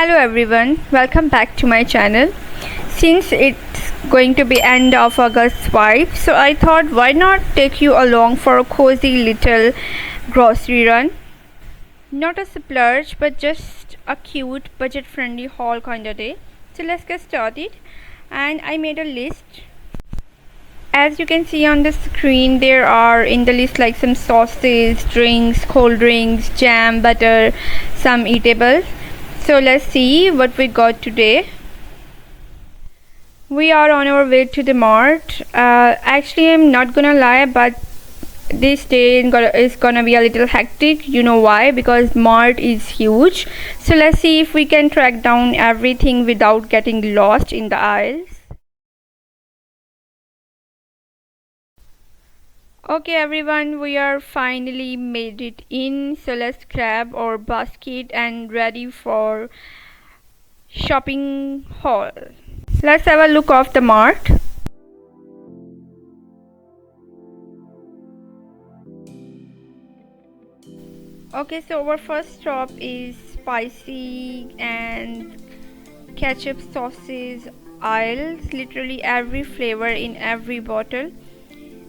Hello everyone, welcome back to my channel. Since it's going to be end of August vibe, so I thought why not take you along for a cozy little grocery run. Not a splurge but just a cute budget friendly haul kind of day. So let's get started. And I made a list. As you can see on the screen, there are in the list like some sauces, drinks, cold drinks, jam, butter, some eatables. So let's see what we got today. We are on our way to the mart. Actually, I'm not gonna lie, but this day is gonna be a little hectic. You know why? Because mart is huge. So let's see if we can track down everything without getting lost in the aisles. Okay everyone, we are finally made it in, so let's grab our basket and ready for shopping haul. Let's have a look of the mart. Okay, so our first stop is spicy and ketchup sauces aisles. Literally every flavor in every bottle,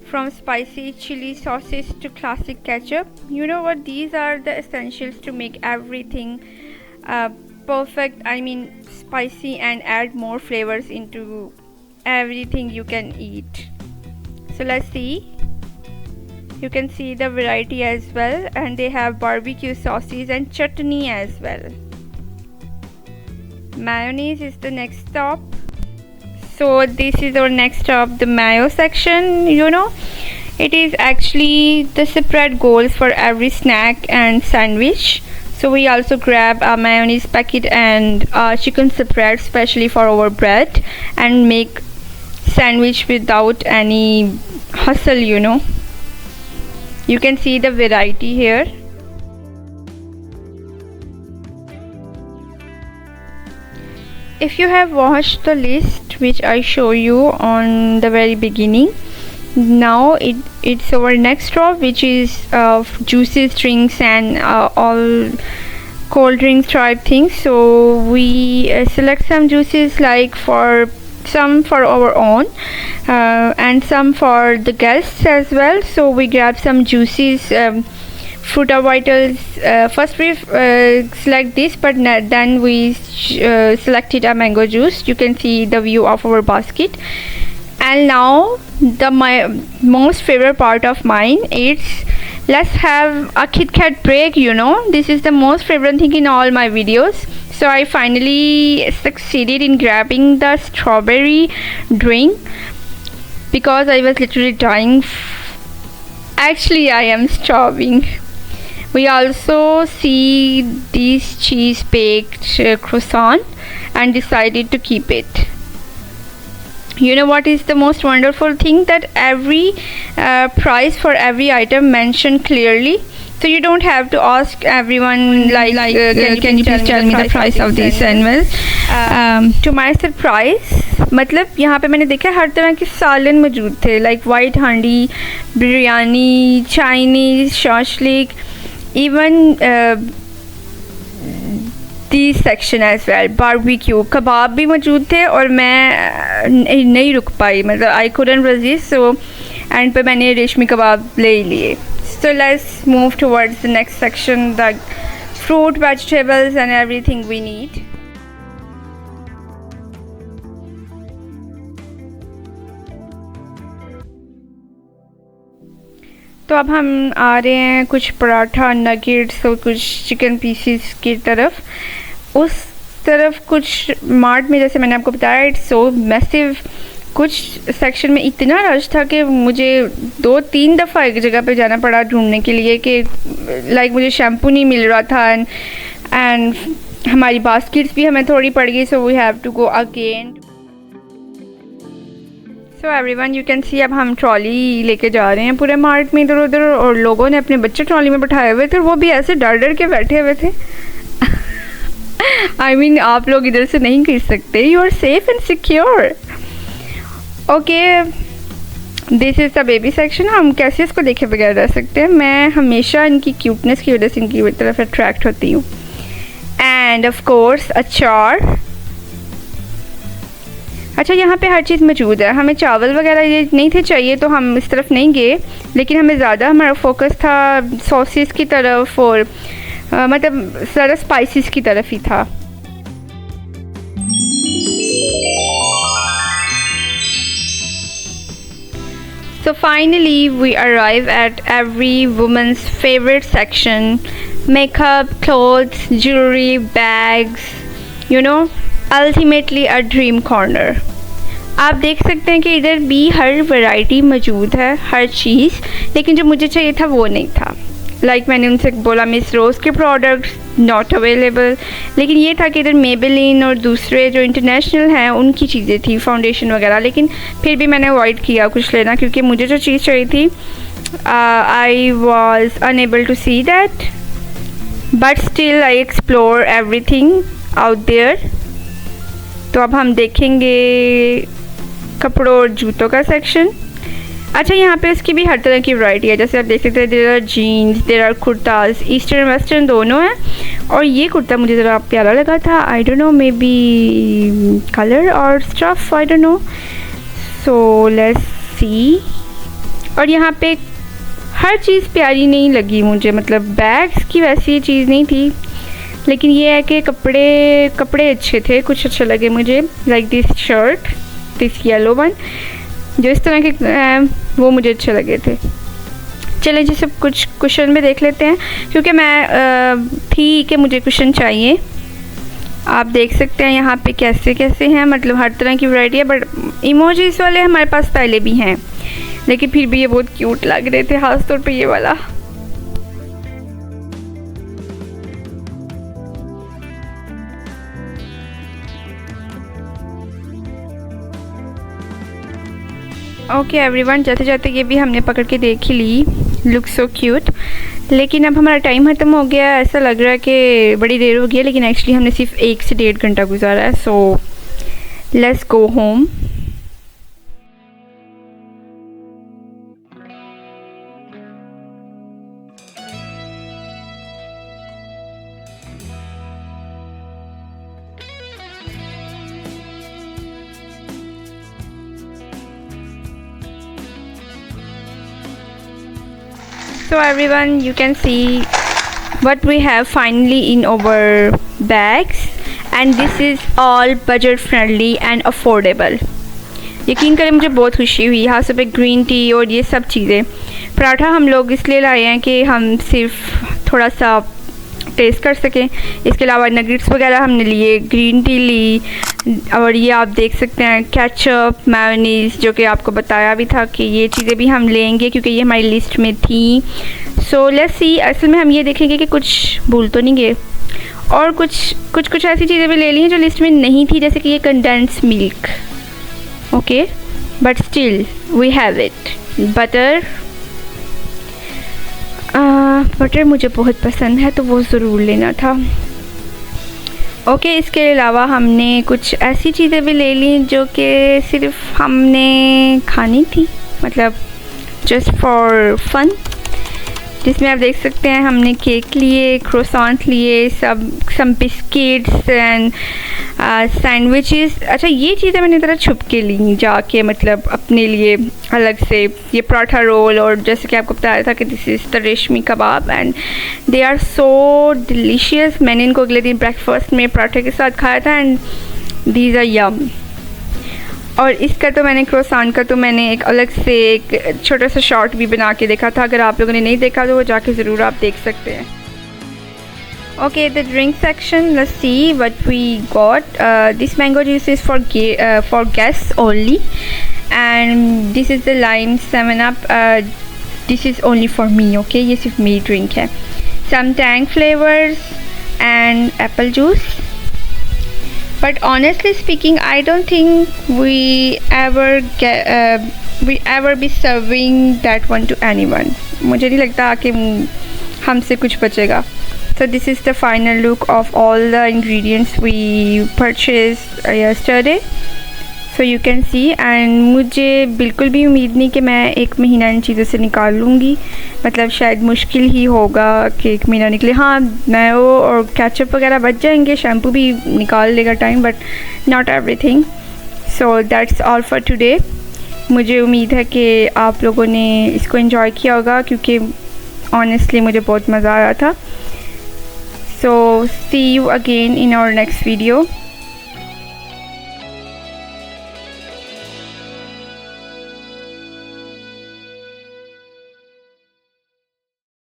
from spicy chili sauces to classic ketchup. You know what, these are the essentials to make everything perfect. I mean spicy and add more flavors into everything you can eat. So let's see. You can see the variety as well, and they have barbecue sauces and chutney as well. Mayonnaise is the next stop. So this is our next stop, the mayo section. You know, it is actually the separate goals for every snack and sandwich. So we also grab a mayonnaise packet and chicken separate, especially for our bread, and make sandwich without any hustle, you know. You can see the variety here. If you have watched the list which I show you on the very beginning, now it's our next stop, which is juices, drinks and all cold drinks type things. So we select some juices, like some for our own and some for the guests as well. So we grab some juices, Fruta Vitals. First we select this, but then we selected a mango juice. You can see the view of our basket. And now my most favorite part of mine is, let's have a Kit Kat break. You know, this is the most favorite thing in all my videos. So I finally succeeded in grabbing the strawberry drink because I was literally dying. Actually, I am starving. We also see this cheese baked croissant and decided to keep it. You know what is the most wonderful thing? That every price for every item mentioned clearly. So you don't have to ask everyone can you please tell me the price of this? And well, to my surprise, मतलब यहाँ पे मैंने देखा हर तरह के सालन मौजूद थे, like white handi, biryani, Chinese, shashlik, even this section as well, barbecue, kebab भी मौजूद थे. और मैं नहीं रुक पाई, मतलब I couldn't resist, so and पे मैंने रेशमी कबाब ले ही लिए. So let's move towards the next section, the fruit, vegetables and everything we need. तो अब हम आ रहे हैं कुछ पराठा, नगेट्स और कुछ चिकन पीसीस की तरफ. उस तरफ कुछ मार्ट में, जैसे मैंने आपको बताया, इट्स सो मैसिव. कुछ सेक्शन में इतना रश था कि मुझे 2-3 दफ़ा एक जगह पे जाना पड़ा ढूंढने के लिए कि लाइक मुझे शैम्पू नहीं मिल रहा था. एंड हमारी बास्केट्स भी हमें थोड़ी पड़ गई, so we have to go again. So everyone, you can see अब हम ट्रॉली लेके जा रहे हैं पूरे मार्ट में इधर उधर, और लोगों ने अपने बच्चे ट्रॉली में बैठाए हुए थे, वो भी ऐसे डर डर के बैठे हुए थे. I mean, आप लोग इधर से नहीं खरीद सकते. You are safe and secure. Okay, this is the baby section. हम कैसे इसको देखे बगैर रह सकते हैं. मैं हमेशा इनकी क्यूटनेस की वजह से इनकी तरफ अट्रैक्ट होती हूँ. एंड ऑफ कोर्स अचार। अच्छा, यहाँ पे हर चीज़ मौजूद है। हमें चावल वगैरह ये नहीं थे चाहिए तो हम इस तरफ नहीं गए, लेकिन हमें ज़्यादा हमारा फोकस था सॉसेस की तरफ और मतलब ज़्यादा स्पाइसेस की तरफ ही था। So finally we arrive at every woman's favorite section: makeup, clothes, jewelry, bags, you know, ultimately a dream corner. आप देख सकते हैं कि इधर भी हर वैरायटी मौजूद है, हर चीज़, लेकिन जो मुझे चाहिए था वो नहीं था। मैंने उनसे बोला मिस रोज़ के प्रोडक्ट्स नॉट अवेलेबल, लेकिन ये था कि इधर मेबेलिन और दूसरे जो इंटरनेशनल हैं उनकी चीज़ें थी, फाउंडेशन वगैरह, लेकिन फिर भी मैंने अवॉइड किया कुछ लेना क्योंकि मुझे जो चीज़ चाहिए थी I was unable to see that, but still I explore everything out there. तो अब हम देखेंगे कपड़ों और जूतों का सेक्शन। अच्छा, यहाँ पे इसकी भी हर तरह की वैरायटी है, जैसे आप देख सकते हैं there are jeans, there are kurtas, eastern western दोनों हैं। और ये कुर्ता मुझे ज़रा प्यारा लगा था, I don't know, maybe colour और stuff, I don't know, so let's see. और यहाँ पे हर चीज़ प्यारी नहीं लगी मुझे, मतलब बैग्स की वैसी चीज़ नहीं थी, लेकिन ये है कि कपड़े अच्छे थे, कुछ अच्छे लगे मुझे, like this shirt, this yellow one, जो इस तरह के वो मुझे अच्छे लगे थे। चलें जी, सब कुछ कुशन में देख लेते हैं, क्योंकि मैं थी कि मुझे कुशन चाहिए। आप देख सकते हैं यहाँ पे कैसे कैसे हैं, मतलब हर तरह की वैरायटी है, बट इमोजीज वाले हमारे पास पहले भी हैं, लेकिन फिर भी ये बहुत क्यूट लग रहे थे, खास तौर पे ये वाला। ओके एवरीवन, जाते जाते ये भी हमने पकड़ के देख ही ली, लुक सो क्यूट। लेकिन अब हमारा टाइम ख़त्म हो गया, ऐसा लग रहा है कि बड़ी देर हो गई है, लेकिन एक्चुअली हमने सिर्फ 1 से 1.5 घंटा गुजारा है। So let's go home. So everyone, you can see what we have finally in our bags, and this is all budget friendly and affordable. यकीन करें मुझे बहुत खुशी हुई। यहाँ सब एक ग्रीन टी और ये सब चीज़ें। पराठा हम लोग इसलिए लाए हैं कि हम सिर्फ थोड़ा सा टेस्ट कर सकें, इसके अलावा नगेट्स वगैरह हमने लिए, ग्रीन टी ली, और ये आप देख सकते हैं केचप, मेयोनीज़, जो कि आपको बताया भी था कि ये चीज़ें भी हम लेंगे क्योंकि ये हमारी लिस्ट में थी। सो लेट्स सी, असल में हम ये देखेंगे कि कुछ भूल तो नहीं गए, और कुछ ऐसी चीज़ें भी ले ली हैं जो लिस्ट में नहीं थी, जैसे कि ये condense milk, okay, but still we have it. Butter मुझे बहुत पसंद है तो वो ज़रूर लेना था। ओके, इसके अलावा हमने कुछ ऐसी चीज़ें भी ले ली जो कि सिर्फ हमने खानी थी, मतलब जस्ट फॉर फन, जिसमें आप देख सकते हैं हमने केक लिए, क्रोसॉन्ट लिए, सम बिस्किट्स एंड सैंडविचेस। अच्छा, ये चीज़ें मैंने ज़रा छुप के ली जाके, मतलब अपने लिए अलग से, ये पराठा रोल, और जैसे कि आपको बताया था कि this is the reshmi kebab and they are so delicious. मैंने इनको अगले दिन ब्रेकफास्ट में पराठे के साथ खाया था एंड दीज आर यम। और इसका तो मैंने क्रोसान का तो मैंने एक अलग से एक छोटा सा शॉर्ट भी बना के देखा था, अगर आप लोगों ने नहीं देखा तो वो जाके ज़रूर आप देख सकते हैं। Okay, the drink section, let's see what we got. This mango juice is for guests only, and this is the lime 7 up, this is only for me, okay, ये सिर्फ मेरी ड्रिंक है। Some Tang flavours and apple juice, but honestly speaking I don't think we ever be serving that one to anyone. मुझे नहीं लगता कि हमसे कुछ बचेगा। So this is the final look of all the ingredients we purchased yesterday. So you can C. And मुझे बिल्कुल भी उम्मीद नहीं कि मैं 1 महीना इन चीज़ों से निकाल लूँगी, मतलब शायद मुश्किल ही होगा कि 1 महीना निकले। हाँ, मैयो और केचप वगैरह बच जाएंगे, शैम्पू भी निकाल लेगा time, but not everything. So that's all for today. मुझे उम्मीद है कि आप लोगों ने इसको एंजॉय किया होगा, क्योंकि ऑनेस्टली मुझे बहुत मज़ा आया था। So see you again in our next video.